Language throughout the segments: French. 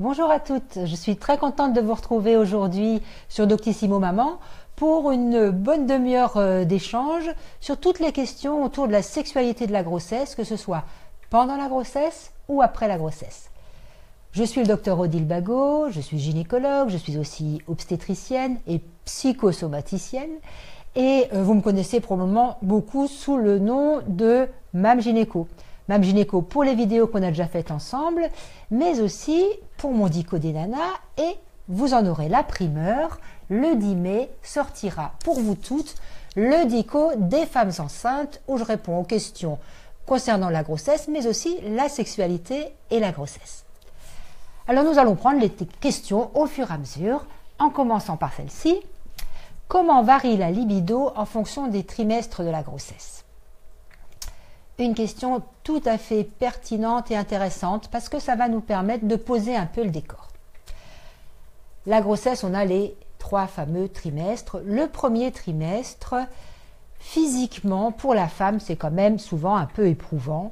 Bonjour à toutes, je suis très contente de vous retrouver aujourd'hui sur Doctissimo Maman pour une bonne demi-heure d'échange sur toutes les questions autour de la sexualité de la grossesse, que ce soit pendant la grossesse ou après la grossesse. Je suis le docteur Odile Bagot, je suis gynécologue, je suis aussi obstétricienne et psychosomaticienne et vous me connaissez probablement beaucoup sous le nom de Mam Gynéco. Mam Gynéco pour les vidéos qu'on a déjà faites ensemble, mais aussi pour mon Dico des nanas, et vous en aurez la primeur, le 10 mai sortira pour vous toutes le Dico des femmes enceintes où je réponds aux questions concernant la grossesse, mais aussi la sexualité et la grossesse. Alors nous allons prendre les questions au fur et à mesure, en commençant par celle-ci. Comment varie la libido en fonction des trimestres de la grossesse? Une question tout à fait pertinente et intéressante parce que ça va nous permettre de poser un peu le décor. La grossesse, on a les 3 fameux trimestres. Le premier trimestre, physiquement, pour la femme, c'est quand même souvent un peu éprouvant.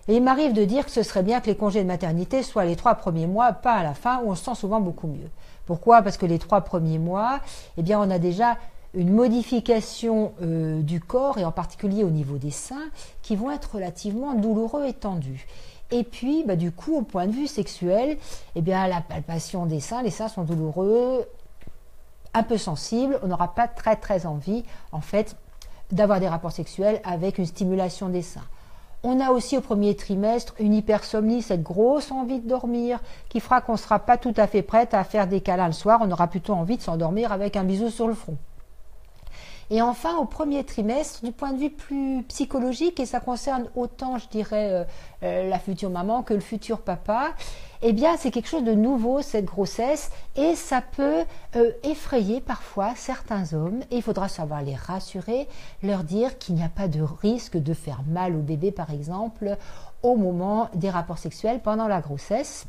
Et il m'arrive de dire que ce serait bien que les congés de maternité soient les 3 premiers mois, pas à la fin, où on se sent souvent beaucoup mieux. Pourquoi? Parce que les 3 premiers mois, eh bien, on a déjà une modification du corps, et en particulier au niveau des seins, qui vont être relativement douloureux et tendus. Et puis, du coup, au point de vue sexuel, eh bien, la palpation des seins, les seins sont douloureux, un peu sensibles, on n'aura pas très envie, en fait, d'avoir des rapports sexuels avec une stimulation des seins. On a aussi au premier trimestre une hypersomnie, cette grosse envie de dormir, qui fera qu'on ne sera pas tout à fait prête à faire des câlins le soir, on aura plutôt envie de s'endormir avec un bisou sur le front. Et enfin, au premier trimestre, du point de vue plus psychologique, et ça concerne autant, je dirais, la future maman que le futur papa, eh bien, c'est quelque chose de nouveau, cette grossesse, et ça peut effrayer parfois certains hommes, et il faudra savoir les rassurer, leur dire qu'il n'y a pas de risque de faire mal au bébé, par exemple, au moment des rapports sexuels pendant la grossesse.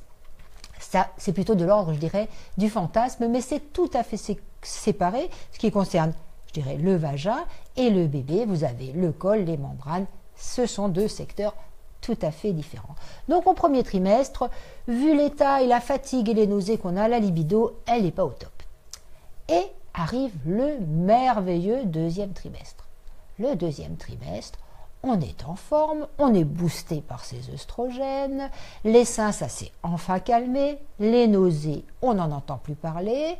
Ça, c'est plutôt de l'ordre, je dirais, du fantasme, mais c'est tout à fait séparé, ce qui concerne, je dirais, le vagin et le bébé. Vous avez le col, les membranes, ce sont 2 secteurs tout à fait différents. Donc au premier trimestre, vu l'état et la fatigue et les nausées qu'on a, la libido, elle n'est pas au top. Et arrive le merveilleux deuxième trimestre. Le deuxième trimestre, on est en forme, on est boosté par ces œstrogènes, les seins, ça s'est enfin calmé, les nausées, on n'en entend plus parler,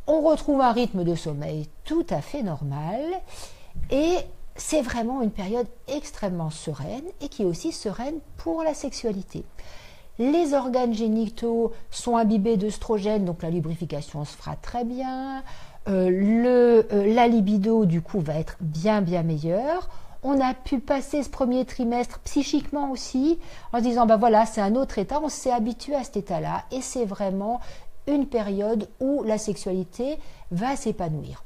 on retrouve un rythme de sommeil tout à fait normal, et c'est vraiment une période extrêmement sereine et qui est aussi sereine pour la sexualité. Les organes génitaux sont imbibés d'œstrogènes, donc la lubrification se fera très bien, la libido du coup va être bien meilleure. On a pu passer ce premier trimestre psychiquement aussi en se disant voilà, c'est un autre état, on s'est habitué à cet état-là et c'est vraiment une période où la sexualité va s'épanouir.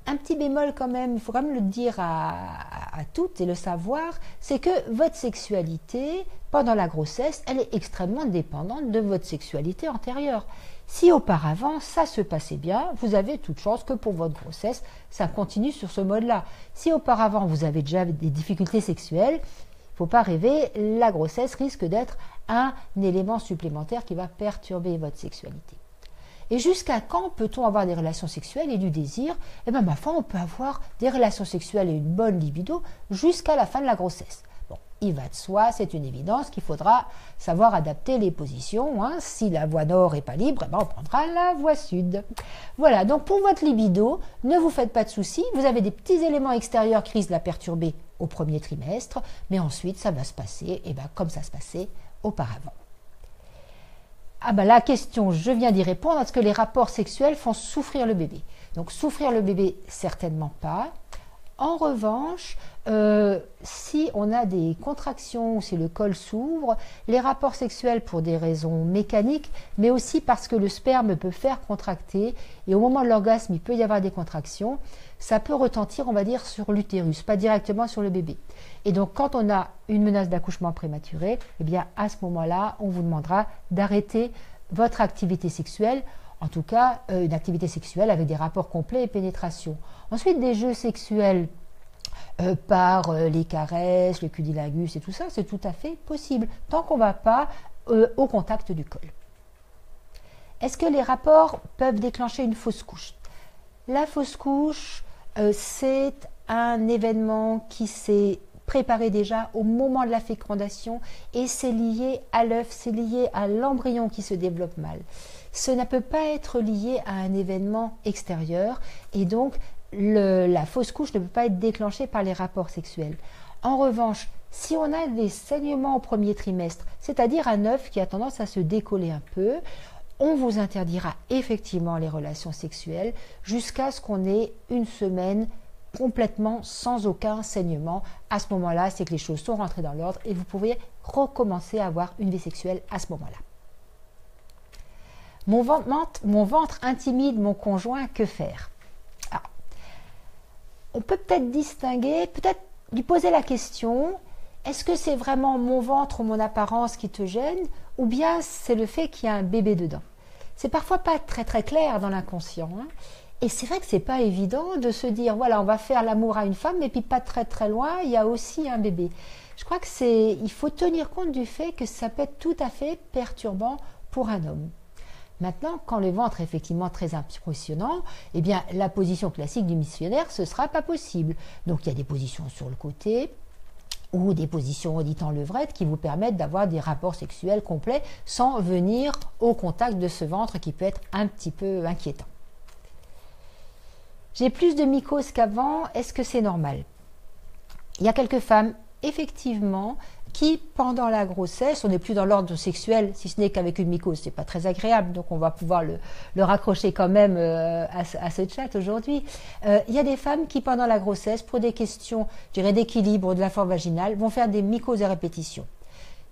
Un petit bémol quand même, il faut quand même le dire à toutes et le savoir, c'est que votre sexualité pendant la grossesse, elle est extrêmement dépendante de votre sexualité antérieure. Si auparavant ça se passait bien, vous avez toute chance que pour votre grossesse, ça continue sur ce mode-là. Si auparavant vous avez déjà des difficultés sexuelles, il ne faut pas rêver, la grossesse risque d'être un élément supplémentaire qui va perturber votre sexualité. Et jusqu'à quand peut-on avoir des relations sexuelles et du désir? Eh bien, ma foi, on peut avoir des relations sexuelles et une bonne libido jusqu'à la fin de la grossesse. Bon, il va de soi, c'est une évidence qu'il faudra savoir adapter les positions. Si la voie nord n'est pas libre, on prendra la voie sud. Voilà, donc pour votre libido, ne vous faites pas de soucis. Vous avez des petits éléments extérieurs qui risquent de la perturber au premier trimestre, mais ensuite, ça va se passer comme ça se passait auparavant. La question, je viens d'y répondre, est-ce que les rapports sexuels font souffrir le bébé? Donc souffrir le bébé, certainement pas. En revanche, si on a des contractions ou si le col s'ouvre, les rapports sexuels pour des raisons mécaniques, mais aussi parce que le sperme peut faire contracter, et au moment de l'orgasme, il peut y avoir des contractions, ça peut retentir, on va dire, sur l'utérus, pas directement sur le bébé. Et donc, quand on a une menace d'accouchement prématuré, eh bien, à ce moment-là, on vous demandera d'arrêter votre activité sexuelle, en tout cas, une activité sexuelle avec des rapports complets et pénétration. Ensuite, des jeux sexuels par les caresses, le cunilingus et tout ça, c'est tout à fait possible, tant qu'on ne va pas au contact du col. Est-ce que les rapports peuvent déclencher une fausse couche? La fausse couche, c'est un événement qui s'est préparé déjà au moment de la fécondation et c'est lié à l'œuf, c'est lié à l'embryon qui se développe mal. Ce ne peut pas être lié à un événement extérieur et donc la fausse couche ne peut pas être déclenchée par les rapports sexuels. En revanche, si on a des saignements au premier trimestre, c'est-à-dire un œuf qui a tendance à se décoller un peu, on vous interdira effectivement les relations sexuelles jusqu'à ce qu'on ait une semaine complètement sans aucun saignement. À ce moment-là, c'est que les choses sont rentrées dans l'ordre et vous pouvez recommencer à avoir une vie sexuelle à ce moment-là. Mon ventre intimide mon conjoint, que faire? Alors, on peut peut-être distinguer, peut-être lui poser la question, est-ce que c'est vraiment mon ventre ou mon apparence qui te gêne ou bien c'est le fait qu'il y a un bébé dedans? C'est parfois pas très très clair dans l'inconscient. Et c'est vrai que c'est pas évident de se dire, voilà, on va faire l'amour à une femme et puis pas très très loin, il y a aussi un bébé. Je crois il faut tenir compte du fait que ça peut être tout à fait perturbant pour un homme. Maintenant, quand le ventre est effectivement très impressionnant, eh bien, la position classique du missionnaire, ce ne sera pas possible. Donc, il y a des positions sur le côté ou des positions dites en levrette qui vous permettent d'avoir des rapports sexuels complets sans venir au contact de ce ventre qui peut être un petit peu inquiétant. J'ai plus de mycose qu'avant, est-ce que c'est normal? Il y a quelques femmes, effectivement, qui, pendant la grossesse, on n'est plus dans l'ordre sexuel, si ce n'est qu'avec une mycose, c'est pas très agréable, donc on va pouvoir le raccrocher quand même à ce chat aujourd'hui. Il y a des femmes qui, pendant la grossesse, pour des questions, je dirais, d'équilibre de la forme vaginale, vont faire des mycoses à répétition.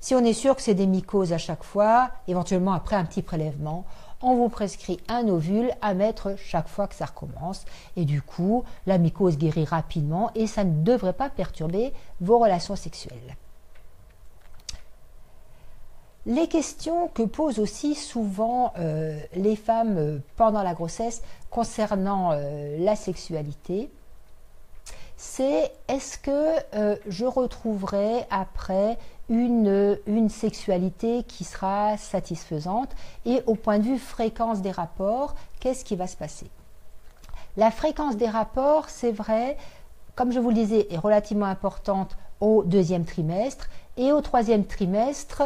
Si on est sûr que c'est des mycoses à chaque fois, éventuellement après un petit prélèvement, on vous prescrit un ovule à mettre chaque fois que ça recommence. Et du coup, la mycose guérit rapidement et ça ne devrait pas perturber vos relations sexuelles. Les questions que posent aussi souvent les femmes pendant la grossesse concernant la sexualité, c'est est-ce que je retrouverai après une sexualité qui sera satisfaisante et au point de vue fréquence des rapports, qu'est-ce qui va se passer? La fréquence des rapports, c'est vrai, comme je vous le disais, est relativement importante au deuxième trimestre et au troisième trimestre,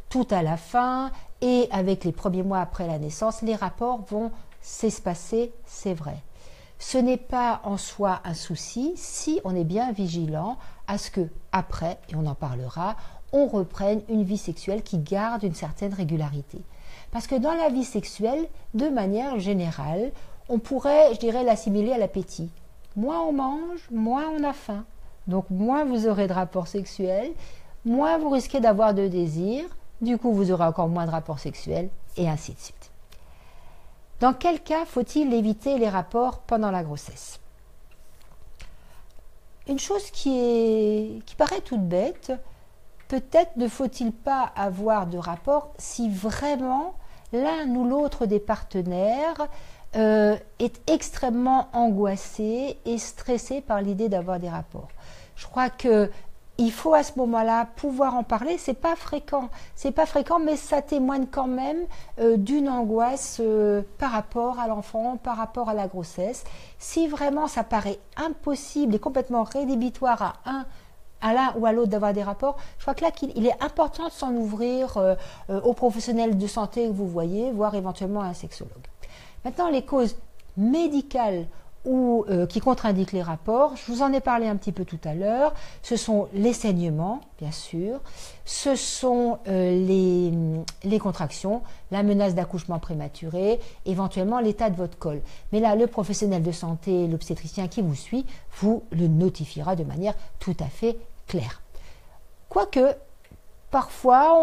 tout à la fin et avec les premiers mois après la naissance, les rapports vont s'espacer, c'est vrai. Ce n'est pas en soi un souci si on est bien vigilant à ce que après, et on en parlera, on reprenne une vie sexuelle qui garde une certaine régularité. Parce que dans la vie sexuelle, de manière générale, on pourrait, je dirais, l'assimiler à l'appétit. Moins on mange, moins on a faim. Donc moins vous aurez de rapports sexuels, moins vous risquez d'avoir de désirs, du coup vous aurez encore moins de rapports sexuels, et ainsi de suite. Dans quel cas faut-il éviter les rapports pendant la grossesse? Une chose qui paraît toute bête, peut-être ne faut-il pas avoir de rapport si vraiment l'un ou l'autre des partenaires est extrêmement angoissé et stressé par l'idée d'avoir des rapports. Je crois qu'il faut à ce moment-là pouvoir en parler. C'est pas fréquent, mais ça témoigne quand même d'une angoisse par rapport à l'enfant, par rapport à la grossesse. Si vraiment ça paraît impossible et complètement rédhibitoire à l'un ou à l'autre d'avoir des rapports, je crois que là il est important de s'en ouvrir aux professionnels de santé que vous voyez, voire éventuellement à un sexologue. Maintenant, les causes médicales ou qui contre-indiquent les rapports, je vous en ai parlé un petit peu tout à l'heure, ce sont les saignements, bien sûr, ce sont les contractions, la menace d'accouchement prématuré, éventuellement l'état de votre col. Mais là, le professionnel de santé, l'obstétricien qui vous suit, vous le notifiera de manière tout à fait claire. Quoique, parfois,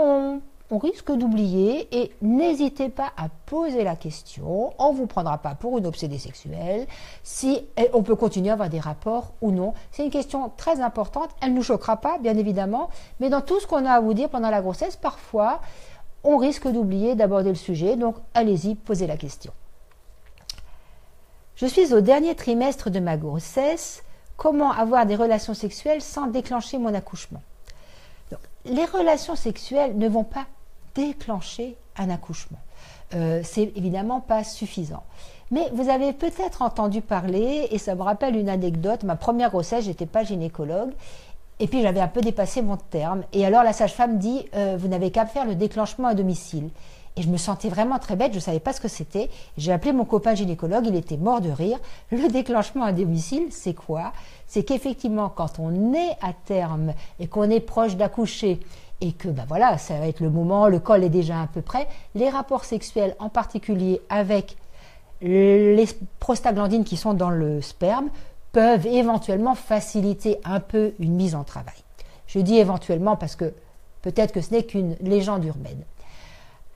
on risque d'oublier et n'hésitez pas à poser la question. On ne vous prendra pas pour une obsédée sexuelle si on peut continuer à avoir des rapports ou non. C'est une question très importante. Elle ne nous choquera pas, bien évidemment, mais dans tout ce qu'on a à vous dire pendant la grossesse, parfois, on risque d'oublier d'aborder le sujet. Donc, allez-y, posez la question. Je suis au dernier trimestre de ma grossesse. Comment avoir des relations sexuelles sans déclencher mon accouchement? Donc, les relations sexuelles ne vont pas déclencher un accouchement. c'est évidemment pas suffisant. Mais vous avez peut-être entendu parler, et ça me rappelle une anecdote, ma première grossesse, j'étais pas gynécologue, et puis j'avais un peu dépassé mon terme. Et alors la sage-femme dit, vous n'avez qu'à faire le déclenchement à domicile. Et je me sentais vraiment très bête, je ne savais pas ce que c'était. J'ai appelé mon copain gynécologue, il était mort de rire. Le déclenchement à domicile, c'est quoi? C'est qu'effectivement, quand on est à terme et qu'on est proche d'accoucher, et que voilà, ça va être le moment, le col est déjà un peu prêt, les rapports sexuels, en particulier avec les prostaglandines qui sont dans le sperme, peuvent éventuellement faciliter un peu une mise en travail. Je dis éventuellement parce que peut-être que ce n'est qu'une légende urbaine.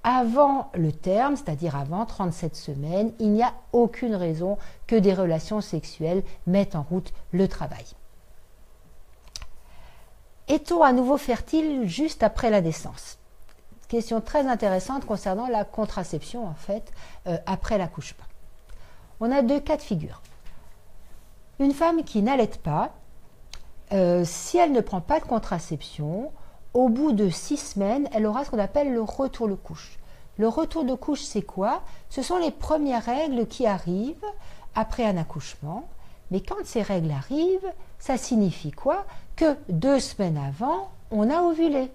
Avant le terme, c'est-à-dire avant 37 semaines, il n'y a aucune raison que des relations sexuelles mettent en route le travail. Est-on à nouveau fertile juste après la naissance? Question très intéressante concernant la contraception en fait après l'accouchement. On a deux cas de figure. Une femme qui n'allaite pas, si elle ne prend pas de contraception, au bout de 6 semaines, elle aura ce qu'on appelle le retour de couche. Le retour de couche, c'est quoi? Ce sont les premières règles qui arrivent après un accouchement. Mais quand ces règles arrivent, ça signifie quoi? Que 2 semaines avant, on a ovulé.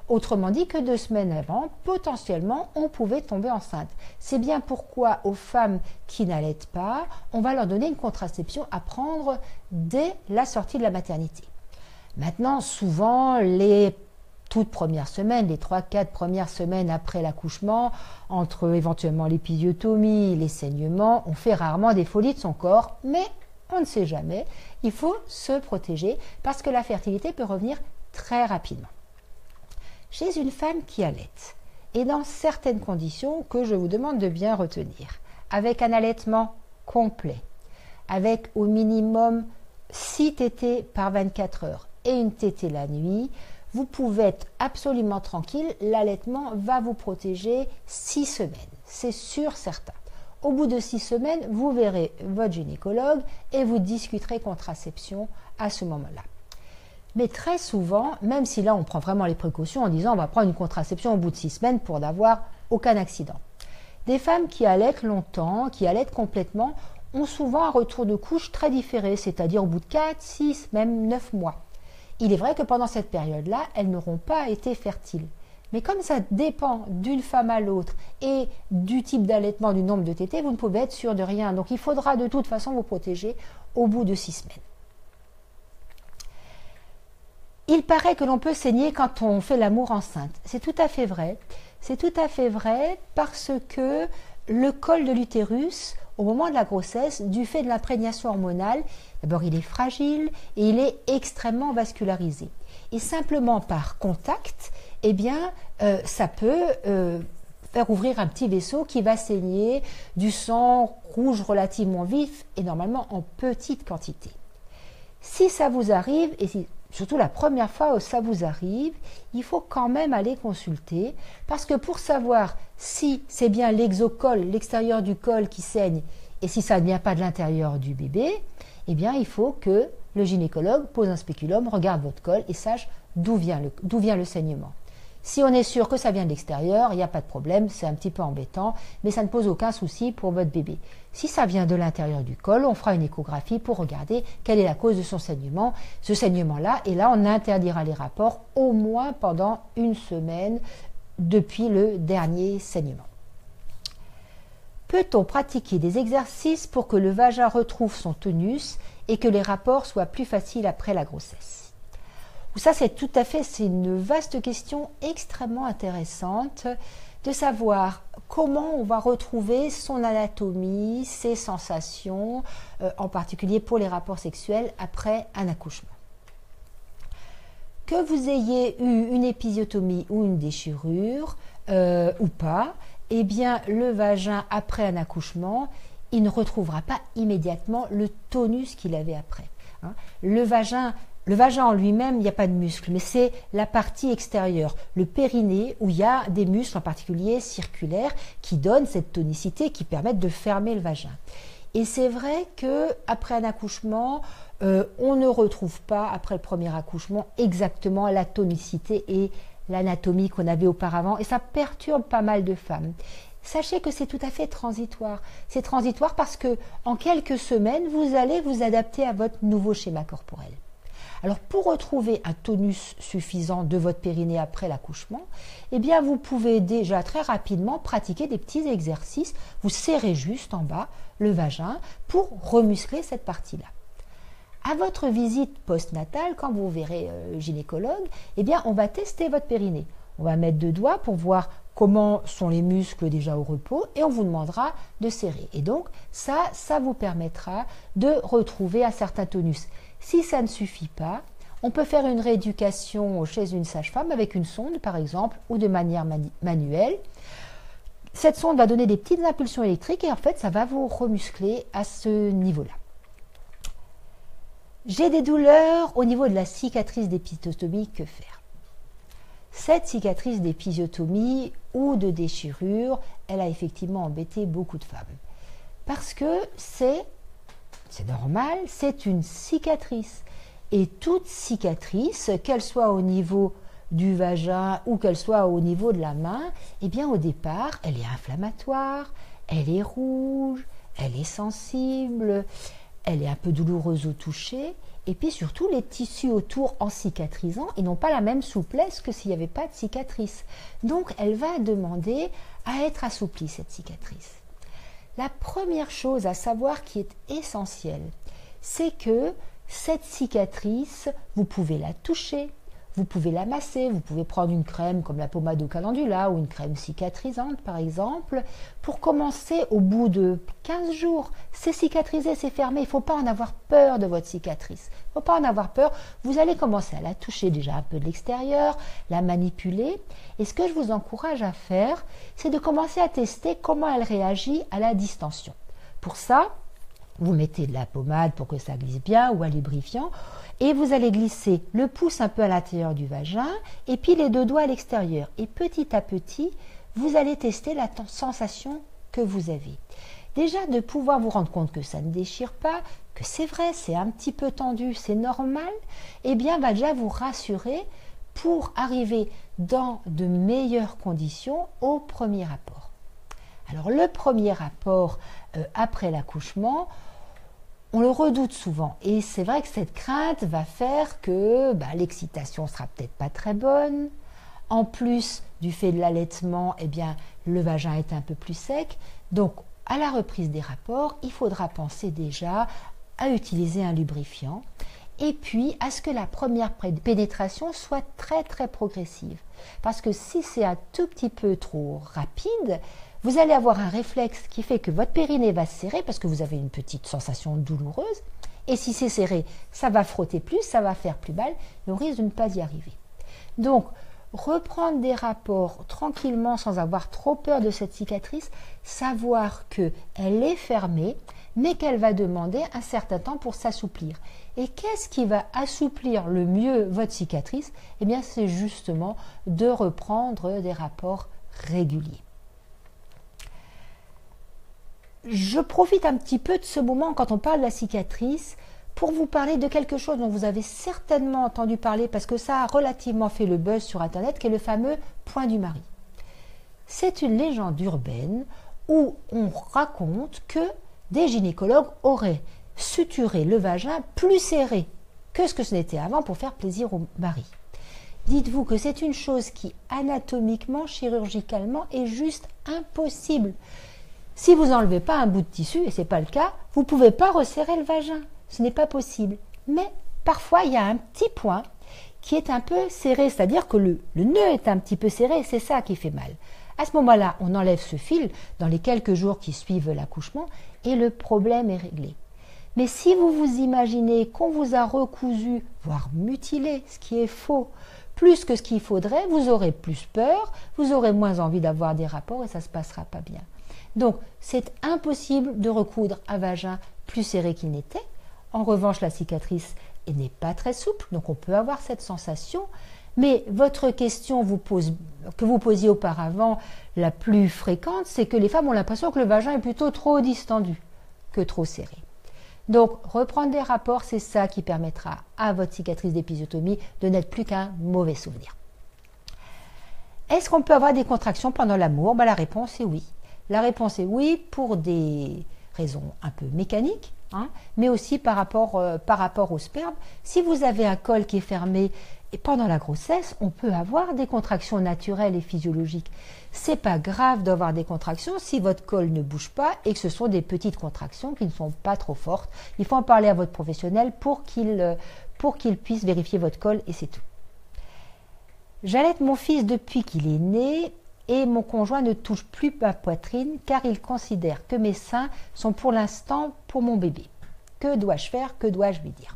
Autrement dit que 2 semaines avant, potentiellement, on pouvait tomber enceinte. C'est bien pourquoi aux femmes qui n'allaitent pas, on va leur donner une contraception à prendre dès la sortie de la maternité. Maintenant, souvent, les toutes premières semaines, les 3-4 premières semaines après l'accouchement, entre éventuellement l'épisiotomie, les saignements, on fait rarement des folies de son corps, mais on ne sait jamais. Il faut se protéger parce que la fertilité peut revenir très rapidement. Chez une femme qui allaite, et dans certaines conditions que je vous demande de bien retenir, avec un allaitement complet, avec au minimum 6 tétées par 24 heures et une tétée la nuit, vous pouvez être absolument tranquille, l'allaitement va vous protéger 6 semaines, c'est sûr certain. Au bout de 6 semaines, vous verrez votre gynécologue et vous discuterez contraception à ce moment-là. Mais très souvent, même si là on prend vraiment les précautions en disant on va prendre une contraception au bout de 6 semaines pour n'avoir aucun accident. Des femmes qui allaitent longtemps, qui allaitent complètement, ont souvent un retour de couche très différé, c'est-à-dire au bout de 4, 6, même 9 mois. Il est vrai que pendant cette période-là, elles n'auront pas été fertiles. Mais comme ça dépend d'une femme à l'autre et du type d'allaitement, du nombre de tétées, vous ne pouvez être sûr de rien. Donc il faudra de toute façon vous protéger au bout de 6 semaines. Il paraît que l'on peut saigner quand on fait l'amour enceinte. C'est tout à fait vrai. C'est tout à fait vrai parce que le col de l'utérus, au moment de la grossesse, du fait de l'imprégnation hormonale, d'abord il est fragile et il est extrêmement vascularisé. Et simplement par contact, eh bien, ça peut faire ouvrir un petit vaisseau qui va saigner du sang rouge relativement vif et normalement en petite quantité. Si ça vous arrive, et surtout la première fois où ça vous arrive, il faut quand même aller consulter parce que pour savoir si c'est bien l'exocole, l'extérieur du col qui saigne et si ça ne vient pas de l'intérieur du bébé, eh bien il faut que le gynécologue pose un spéculum, regarde votre col et sache d'où vient le saignement. Si on est sûr que ça vient de l'extérieur, il n'y a pas de problème, c'est un petit peu embêtant, mais ça ne pose aucun souci pour votre bébé. Si ça vient de l'intérieur du col, on fera une échographie pour regarder quelle est la cause de son saignement, ce saignement-là, et là on interdira les rapports au moins pendant 1 semaine depuis le dernier saignement. Peut-on pratiquer des exercices pour que le vagin retrouve son tonus et que les rapports soient plus faciles après la grossesse? Ça, c'est une vaste question extrêmement intéressante de savoir comment on va retrouver son anatomie, ses sensations, en particulier pour les rapports sexuels après un accouchement. Que vous ayez eu une épisiotomie ou une déchirure ou pas, eh bien le vagin après un accouchement, il ne retrouvera pas immédiatement le tonus qu'il avait après. Le vagin en lui-même, il n'y a pas de muscle, mais c'est la partie extérieure, le périnée, où il y a des muscles, en particulier circulaires, qui donnent cette tonicité, qui permettent de fermer le vagin. Et c'est vrai qu'après un accouchement, on ne retrouve pas, après le premier accouchement, exactement la tonicité et l'anatomie qu'on avait auparavant, et ça perturbe pas mal de femmes. sachez que c'est tout à fait transitoire. C'est transitoire parce que en quelques semaines, vous allez vous adapter à votre nouveau schéma corporel. Alors pour retrouver un tonus suffisant de votre périnée après l'accouchement, eh bien vous pouvez déjà très rapidement pratiquer des petits exercices. Vous serrez juste en bas le vagin pour remuscler cette partie-là. À votre visite postnatale, quand vous verrez le gynécologue, eh bien on va tester votre périnée. On va mettre 2 doigts pour voir comment sont les muscles déjà au repos et on vous demandera de serrer. Et donc ça vous permettra de retrouver un certain tonus. Si ça ne suffit pas, on peut faire une rééducation chez une sage-femme avec une sonde par exemple ou de manière manuelle. Cette sonde va donner des petites impulsions électriques et en fait ça va vous remuscler à ce niveau-là. J'ai des douleurs au niveau de la cicatrice d'épisiotomie, que faire? Cette cicatrice d'épisiotomie ou de déchirure, elle a effectivement embêté beaucoup de femmes. Parce que c'est normal, c'est une cicatrice. Et toute cicatrice, qu'elle soit au niveau du vagin ou qu'elle soit au niveau de la main, eh bien au départ, elle est inflammatoire, elle est rouge, elle est sensible, elle est un peu douloureuse au toucher. Et puis surtout, les tissus autour en cicatrisant, ils n'ont pas la même souplesse que s'il n'y avait pas de cicatrice. Donc, elle va demander à être assouplie, cette cicatrice. La première chose à savoir qui est essentielle, c'est que cette cicatrice, vous pouvez la toucher, vous pouvez la masser, vous pouvez prendre une crème comme la pommade au calendula ou une crème cicatrisante par exemple. Pour commencer, au bout de 15 jours, c'est cicatrisé, c'est fermé. Il ne faut pas en avoir peur de votre cicatrice. Il ne faut pas en avoir peur. Vous allez commencer à la toucher déjà un peu de l'extérieur, la manipuler. Et ce que je vous encourage à faire, c'est de commencer à tester comment elle réagit à la distension. Pour ça, vous mettez de la pommade pour que ça glisse bien ou un lubrifiant et vous allez glisser le pouce un peu à l'intérieur du vagin et puis les 2 doigts à l'extérieur. Et petit à petit, vous allez tester la sensation que vous avez. Déjà, de pouvoir vous rendre compte que ça ne déchire pas, que c'est vrai, c'est un petit peu tendu, c'est normal, eh bien, va déjà vous rassurer pour arriver dans de meilleures conditions au premier rapport. Alors, le premier rapport après l'accouchement, on le redoute souvent et c'est vrai que cette crainte va faire que l'excitation sera peut-être pas très bonne. En plus du fait de l'allaitement, eh bien, le vagin est un peu plus sec. Donc, à la reprise des rapports, il faudra penser déjà à utiliser un lubrifiant et puis à ce que la première pénétration soit très très progressive. Parce que si c'est un tout petit peu trop rapide, vous allez avoir un réflexe qui fait que votre périnée va se serrer parce que vous avez une petite sensation douloureuse. Et si c'est serré, ça va frotter plus, ça va faire plus mal et on risque de ne pas y arriver. Donc, reprendre des rapports tranquillement sans avoir trop peur de cette cicatrice, savoir qu'elle est fermée, mais qu'elle va demander un certain temps pour s'assouplir. Et qu'est-ce qui va assouplir le mieux votre cicatrice? Eh bien, c'est justement de reprendre des rapports réguliers. Je profite un petit peu de ce moment quand on parle de la cicatrice pour vous parler de quelque chose dont vous avez certainement entendu parler parce que ça a relativement fait le buzz sur Internet, qui est le fameux point du mari. C'est une légende urbaine où on raconte que des gynécologues auraient suturé le vagin plus serré que ce n'était avant pour faire plaisir au mari. Dites-vous que c'est une chose qui anatomiquement, chirurgicalement est juste impossible. Si vous n'enlevez pas un bout de tissu, et ce n'est pas le cas, vous ne pouvez pas resserrer le vagin. Ce n'est pas possible. Mais parfois, il y a un petit point qui est un peu serré, c'est-à-dire que le nœud est un petit peu serré, c'est ça qui fait mal. À ce moment-là, on enlève ce fil dans les quelques jours qui suivent l'accouchement et le problème est réglé. Mais si vous vous imaginez qu'on vous a recousu, voire mutilé, ce qui est faux, plus que ce qu'il faudrait, vous aurez plus peur, vous aurez moins envie d'avoir des rapports et ça ne se passera pas bien. Donc, c'est impossible de recoudre un vagin plus serré qu'il n'était. En revanche, la cicatrice n'est pas très souple, donc on peut avoir cette sensation. Mais votre question que vous posiez auparavant, la plus fréquente, c'est que les femmes ont l'impression que le vagin est plutôt trop distendu que trop serré. Donc, reprendre des rapports, c'est ça qui permettra à votre cicatrice d'épisiotomie de n'être plus qu'un mauvais souvenir. Est-ce qu'on peut avoir des contractions pendant l'amour? La réponse est oui. La réponse est oui, pour des raisons un peu mécaniques, hein, mais aussi par rapport au sperme. Si vous avez un col qui est fermé et pendant la grossesse, on peut avoir des contractions naturelles et physiologiques. C'est pas grave d'avoir des contractions si votre col ne bouge pas et que ce sont des petites contractions qui ne sont pas trop fortes. Il faut en parler à votre professionnel pour qu'il puisse vérifier votre col et c'est tout. J'allaite mon fils depuis qu'il est né et mon conjoint ne touche plus ma poitrine car il considère que mes seins sont pour l'instant pour mon bébé. Que dois-je faire? Que dois-je lui dire?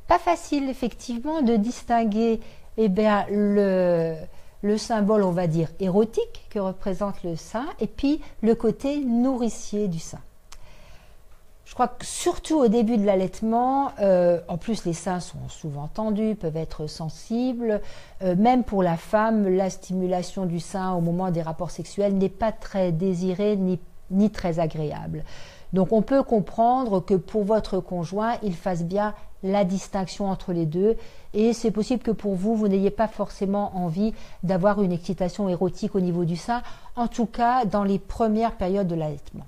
Pas facile effectivement de distinguer le symbole, on va dire, érotique que représente le sein et puis le côté nourricier du sein. Je crois que surtout au début de l'allaitement, en plus les seins sont souvent tendus, peuvent être sensibles. Même pour la femme, la stimulation du sein au moment des rapports sexuels n'est pas très désirée ni très agréable. Donc on peut comprendre que pour votre conjoint, il fasse bien la distinction entre les deux et c'est possible que pour vous, vous n'ayez pas forcément envie d'avoir une excitation érotique au niveau du sein, en tout cas dans les premières périodes de l'allaitement.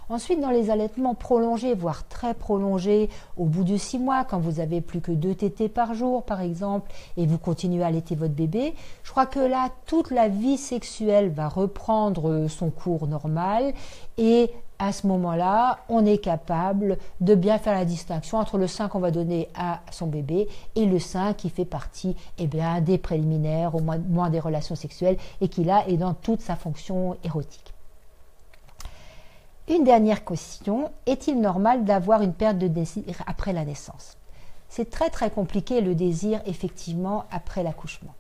Ensuite, dans les allaitements prolongés, voire très prolongés, au bout de 6 mois, quand vous avez plus que 2 tétées par jour, par exemple, et vous continuez à allaiter votre bébé, je crois que là, toute la vie sexuelle va reprendre son cours normal et à ce moment-là, on est capable de bien faire la distinction entre le sein qu'on va donner à son bébé et le sein qui fait partie des préliminaires, au moins des relations sexuelles et qui là est dans toute sa fonction érotique. Une dernière question, est-il normal d'avoir une perte de désir après la naissance? C'est très très compliqué le désir effectivement après l'accouchement.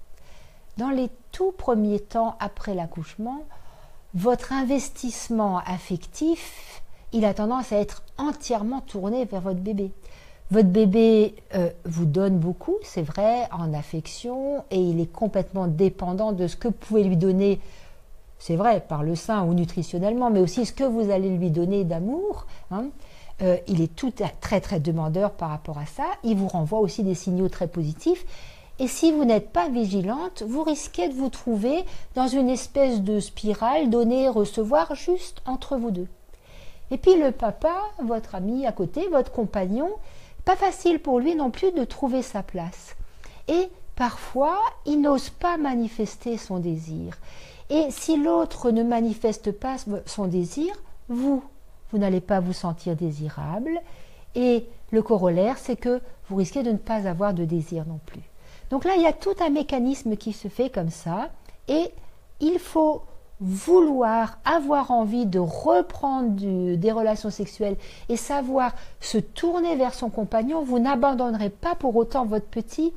Dans les tout premiers temps après l'accouchement, votre investissement affectif, il a tendance à être entièrement tourné vers votre bébé. Votre bébé vous donne beaucoup, c'est vrai, en affection et il est complètement dépendant de ce que vous pouvez lui donner. C'est vrai, par le sein ou nutritionnellement, mais aussi ce que vous allez lui donner d'amour. Hein. Il est très très demandeur par rapport à ça. Il vous renvoie aussi des signaux très positifs. Et si vous n'êtes pas vigilante, vous risquez de vous trouver dans une espèce de spirale donner et recevoir juste entre vous deux. Et puis le papa, votre ami à côté, votre compagnon, pas facile pour lui non plus de trouver sa place. Et parfois, il n'ose pas manifester son désir. Et si l'autre ne manifeste pas son désir, vous n'allez pas vous sentir désirable. Et le corollaire, c'est que vous risquez de ne pas avoir de désir non plus. Donc là, il y a tout un mécanisme qui se fait comme ça. Et il faut vouloir, avoir envie de reprendre des relations sexuelles et savoir se tourner vers son compagnon. Vous n'abandonnerez pas pour autant votre petit.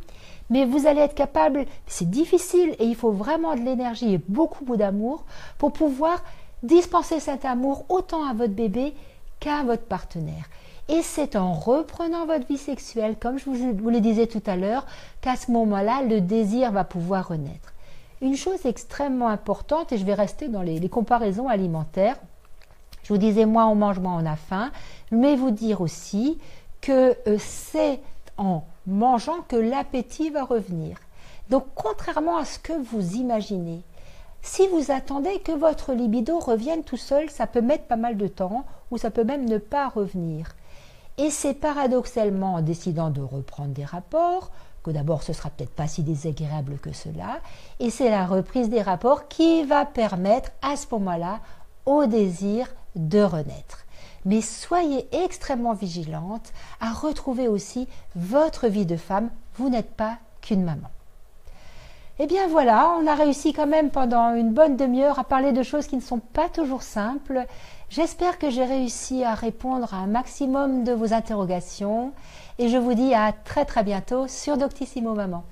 Mais vous allez être capable, c'est difficile et il faut vraiment de l'énergie et beaucoup d'amour pour pouvoir dispenser cet amour autant à votre bébé qu'à votre partenaire. Et c'est en reprenant votre vie sexuelle, comme je vous le disais tout à l'heure, qu'à ce moment-là, le désir va pouvoir renaître. Une chose extrêmement importante, et je vais rester dans les comparaisons alimentaires, je vous disais moins on mange, moins on a faim, mais vous dire aussi que c'est en mangeant que l'appétit va revenir. Donc contrairement à ce que vous imaginez, si vous attendez que votre libido revienne tout seul, ça peut mettre pas mal de temps ou ça peut même ne pas revenir. Et c'est paradoxalement en décidant de reprendre des rapports que d'abord ce sera peut-être pas si désagréable que cela et c'est la reprise des rapports qui va permettre à ce moment-là au désir de renaître. Mais soyez extrêmement vigilante à retrouver aussi votre vie de femme. Vous n'êtes pas qu'une maman. Eh bien voilà, on a réussi quand même pendant une bonne demi-heure à parler de choses qui ne sont pas toujours simples. J'espère que j'ai réussi à répondre à un maximum de vos interrogations et je vous dis à très très bientôt sur Doctissimo Maman.